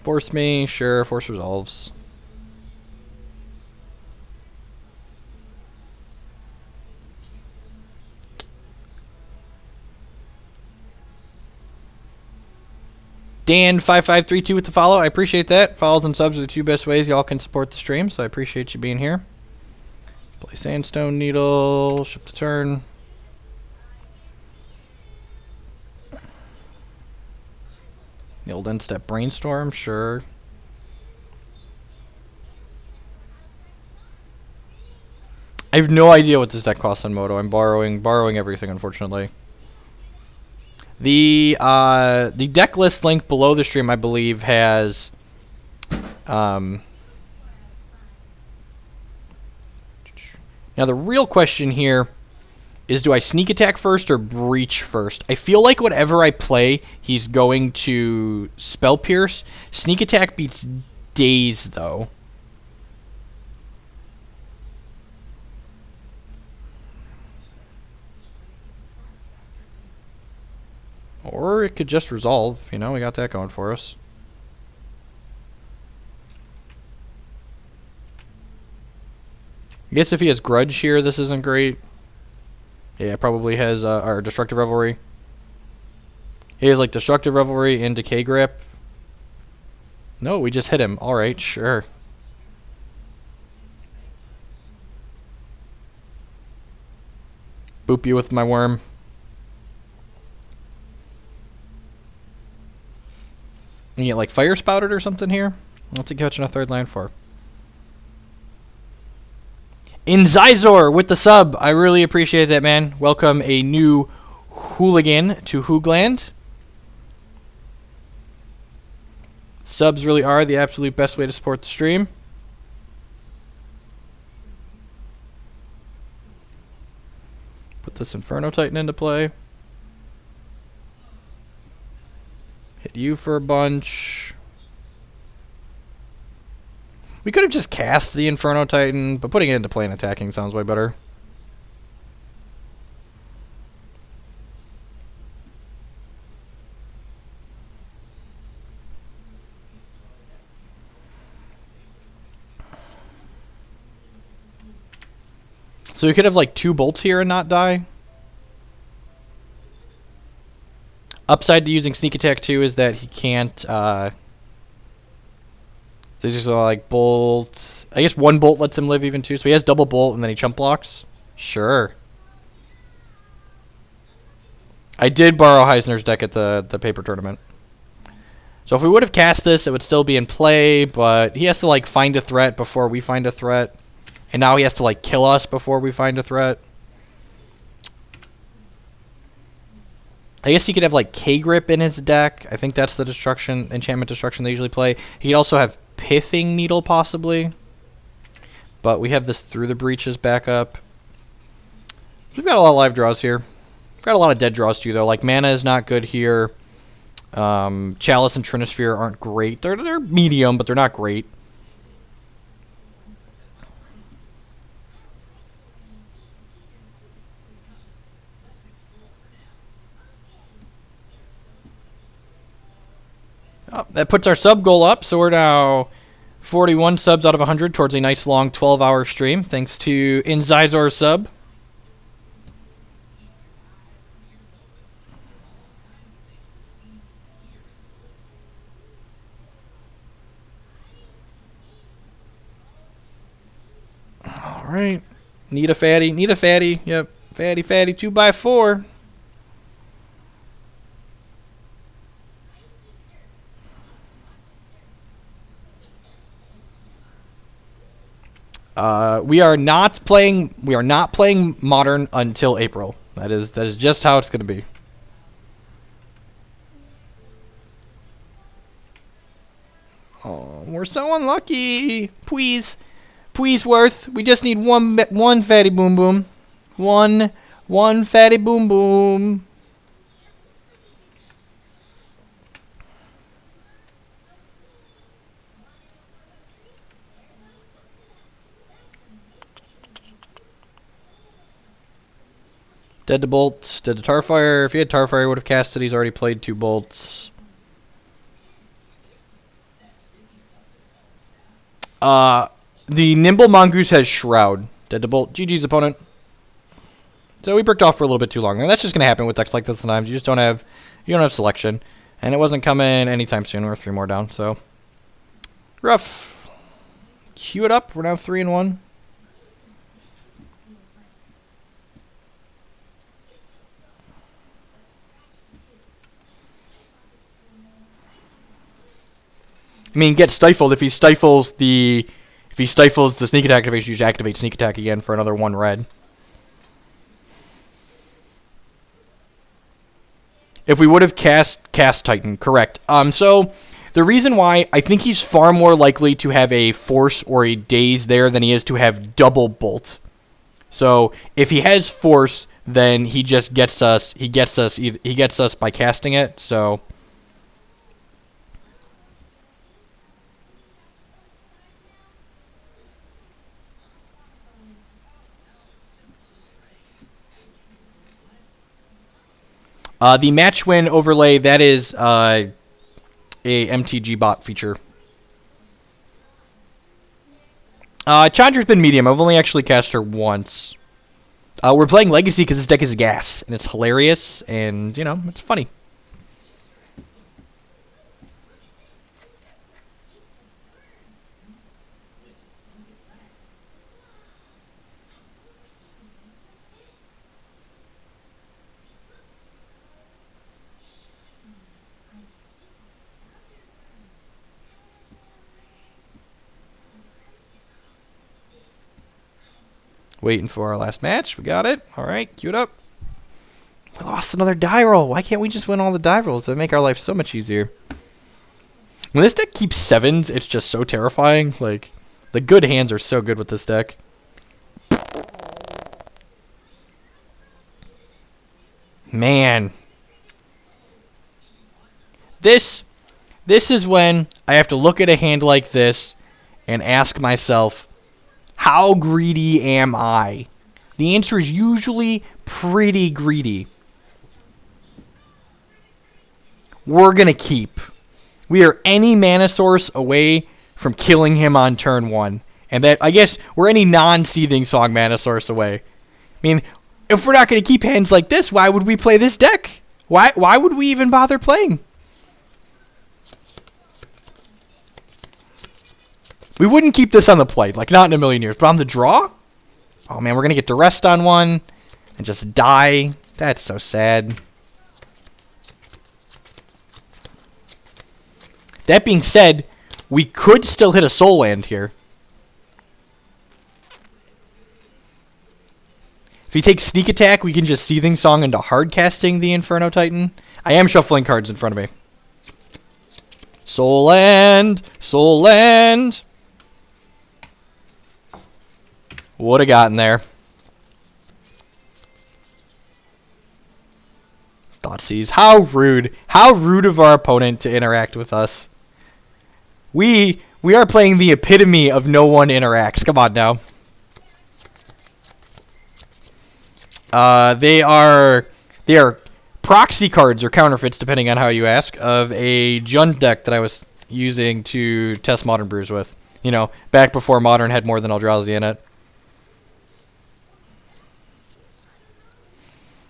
Force me, sure. Force resolves. Dan5532 with the follow. I appreciate that. Follows and subs are the two best ways y'all can support the stream, so I appreciate you being here. Play Sandstone Needle. Ship the turn. The old end step Brainstorm, sure. I have no idea what this deck costs on Moto. I'm borrowing everything, unfortunately. The deck list link below the stream, I believe, has now the real question here is, do I sneak attack first or breach first? I feel like whatever I play, he's going to spell pierce. Sneak attack beats daze though. Or it could just resolve, you know, we got that going for us. I guess if he has Grudge here, this isn't great. Yeah, probably has our Destructive Revelry. He has like Destructive Revelry and Decay Grip. No, we just hit him. Alright, sure. Boop you with my worm. You get like Fire Spouted or something here? What's he catching a third land for? Inzizor with the sub. I really appreciate that, man. Welcome a new hooligan to Hoogland. Subs really are the absolute best way to support the stream. Put this Inferno Titan into play. Hit you for a bunch. We could have just cast the Inferno Titan, but putting it into play and attacking sounds way better. So we could have like 2 bolts here and not die. Upside to using Sneak Attack 2 is that he can't, so he's just like bolt. I guess 1 bolt lets him live even too. So he has double bolt and then he chump blocks. Sure. I did borrow Heisner's deck at the paper tournament. So if we would have cast this, it would still be in play, but he has to like find a threat before we find a threat. And now he has to like kill us before we find a threat. I guess he could have like K-Grip in his deck. I think that's the enchantment destruction they usually play. He could also have Pithing Needle possibly. But we have this Through the Breaches backup. We've got a lot of live draws here. We've got a lot of dead draws too though. Like Mana is not good here. Chalice and Trinisphere aren't great. They're medium, but they're not great. Oh, that puts our sub goal up, so we're now 41 subs out of 100 towards a nice long 12-hour stream, thanks to Inzizor's sub. All right, need a fatty, yep, fatty, 2x4. We are not playing Modern until April. That is just how it's going to be. Oh, we're so unlucky. Please Worth. We just need one fatty boom boom. One fatty boom boom. Dead to bolts, dead to Tarfire. If he had Tarfire, he would have casted. He's already played 2 bolts. The Nimble Mongoose has Shroud. Dead to Bolt. GG's opponent. So we bricked off for a little bit too long. And that's just gonna happen with decks like this sometimes. You just don't have selection. And it wasn't coming anytime soon. We're 3 more down, so rough. Cue it up. We're now 3-1. I mean, get stifled. If he stifles the sneak attack activation, you should activate sneak attack again for another 1 red. If we would have cast Titan, correct. So the reason why I think he's far more likely to have a Force or a Daze there than he is to have double Bolt. So if he has Force, then he just gets us. He gets us by casting it. So. The match win overlay, that is a MTG bot feature. Chandra's been medium. I've only actually cast her once. We're playing Legacy because this deck is gas, and it's hilarious, and, you know, it's funny. Waiting for our last match. We got it. All right, queued up. We lost another die roll. Why can't we just win all the die rolls? That would make our life so much easier. When this deck keeps 7s, it's just so terrifying. Like, the good hands are so good with this deck. Man. This is when I have to look at a hand like this and ask myself, how greedy am I? The answer is usually pretty greedy. We're going to keep. We are any mana source away from killing him on turn 1. And that, I guess, we're any non-Seething Song mana source away. I mean, if we're not going to keep hands like this, why would we play this deck? Why would we even bother playing? We wouldn't keep this on the plate, like not in a million years. But on the draw? Oh man, we're going to get to rest on one and just die. That's so sad. That being said, we could still hit a soul land here. If he takes sneak attack, we can just Seething Song into hard casting the Inferno Titan. I am shuffling cards in front of me. Soul land! Soul land! Would have gotten there. Thoughtseize. How rude. How rude of our opponent to interact with us. We are playing the epitome of no one interacts. Come on now. They are proxy cards or counterfeits, depending on how you ask, of a Jund deck that I was using to test Modern Brews with. You know, back before Modern had more than Eldrazi in it.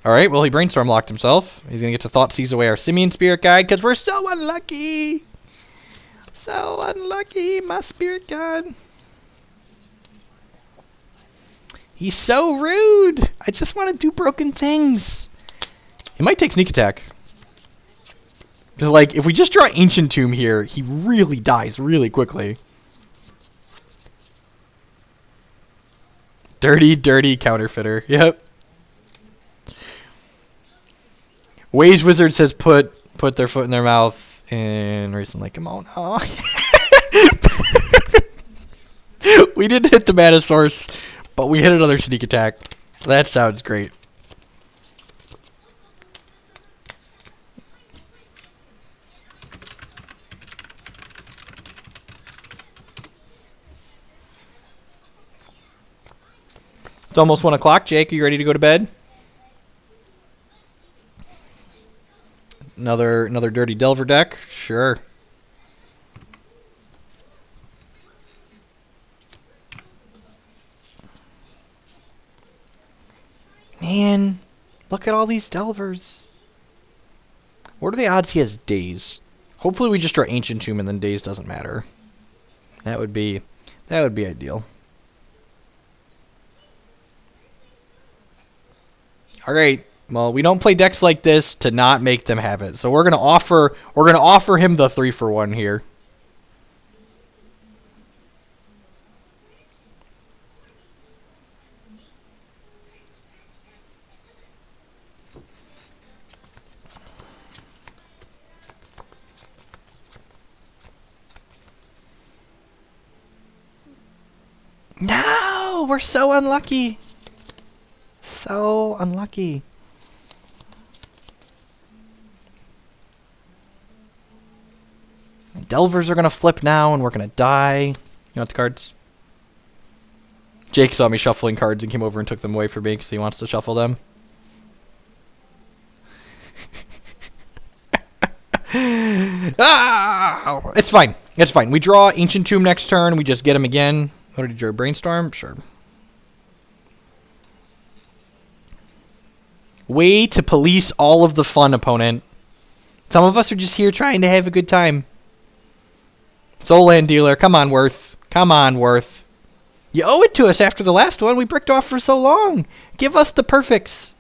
Alright, well, he Brainstorm locked himself. He's going to get to Thoughtseize away our Simian Spirit Guide, because we're so unlucky. So unlucky, my Spirit Guide. He's so rude. I just want to do broken things. He might take Sneak Attack. Because, like, if we just draw Ancient Tomb here, he really dies really quickly. Dirty, dirty counterfeiter. Yep. Waves Wizard says put their foot in their mouth and recently. Come on. Oh. We didn't hit the mana source, but we hit another sneak attack. That sounds great. It's almost 1 o'clock. Jake, are you ready to go to bed? Another Dirty Delver deck? Sure. Look at all these Delvers. What are the odds he has Daze? Hopefully we just draw Ancient Tomb and then Daze doesn't matter. That would be ideal. Alright. Well, we don't play decks like this to not make them have it. So we're gonna offer him the 3-for-1 here. No! We're so unlucky. So unlucky. Delvers are going to flip now, and we're going to die. You want the cards? Jake saw me shuffling cards and came over and took them away from me because he wants to shuffle them. Ah! It's fine. It's fine. We draw Ancient Tomb next turn. We just get him again. What did you draw? Brainstorm? Sure. Way to police all of the fun, opponent. Some of us are just here trying to have a good time. Soul Land Dealer. Come on, Worth. Come on, Worth. You owe it to us after the last one. We bricked off for so long. Give us the perfects.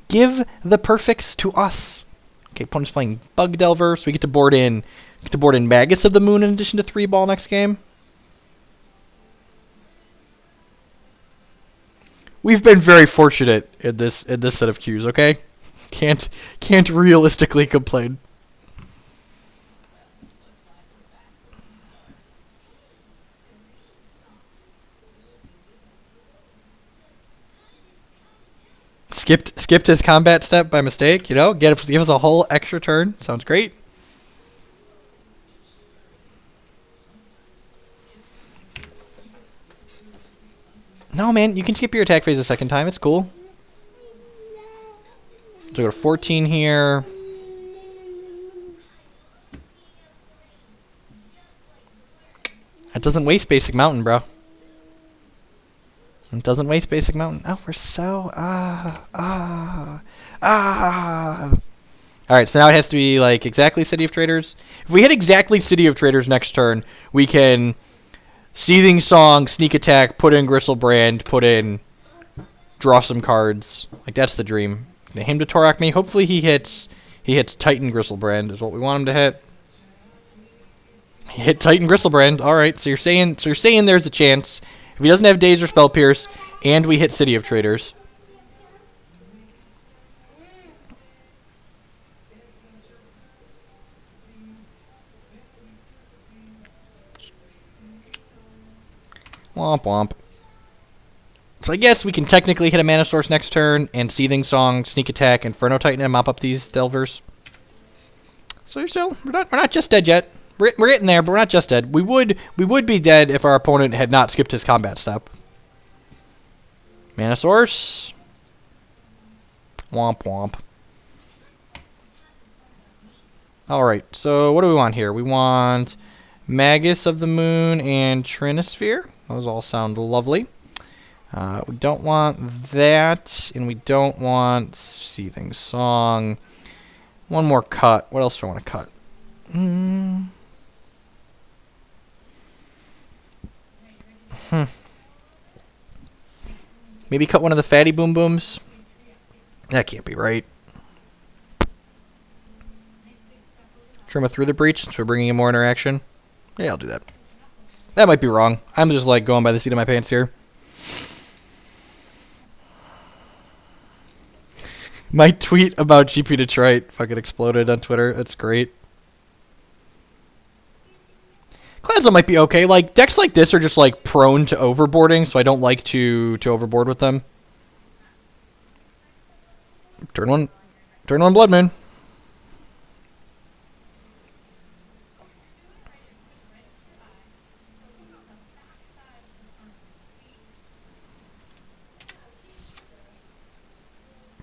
Give the perfects to us. Okay, opponent's playing Bug Delver, so we get to board in Magus of the Moon in addition to 3-ball next game. We've been very fortunate in this set of queues, okay? Can't realistically complain. Skipped his combat step by mistake, you know? Give us a whole extra turn. Sounds great. No, man, you can skip your attack phase a second time. It's cool. So we go to 14 here. That doesn't waste Basic Mountain, bro. It doesn't waste Basic Mountain. Oh, we're so... Alright, so now it has to be, like, exactly City of Traders. If we hit exactly City of Traders next turn, we can... Seething Song, Sneak Attack, put in Gristlebrand, put in... Draw some cards. Like, that's the dream. Get him to Torak me. Hopefully he hits Titan Gristlebrand is what we want him to hit. He hit Titan Gristlebrand. Alright, so you're saying there's a chance. If he doesn't have Daze or Spell Pierce, and we hit City of Traders. Womp womp. So I guess we can technically hit a Mana Source next turn, and Seething Song, Sneak Attack, Inferno Titan, and mop up these Delvers. So we're not just dead yet. We're getting there, but we're not just dead. We would be dead if our opponent had not skipped his combat step. Mana Source. Womp womp. Alright, so what do we want here? We want Magus of the Moon and Trinisphere. Those all sound lovely. We don't want that, and we don't want Seething Song. One more cut. What else do I want to cut? Maybe cut one of the Fatty Boom Booms? That can't be right. Trim through the breach, so we're bringing in more interaction. Yeah, I'll do that. That might be wrong. I'm just like going by the seat of my pants here. My tweet about GP Detroit fucking exploded on Twitter. That's great. Cladzo might be okay. Like, decks like this are just, like, prone to overboarding, so I don't like to overboard with them. Turn one Blood Moon.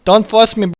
Don't fuss me.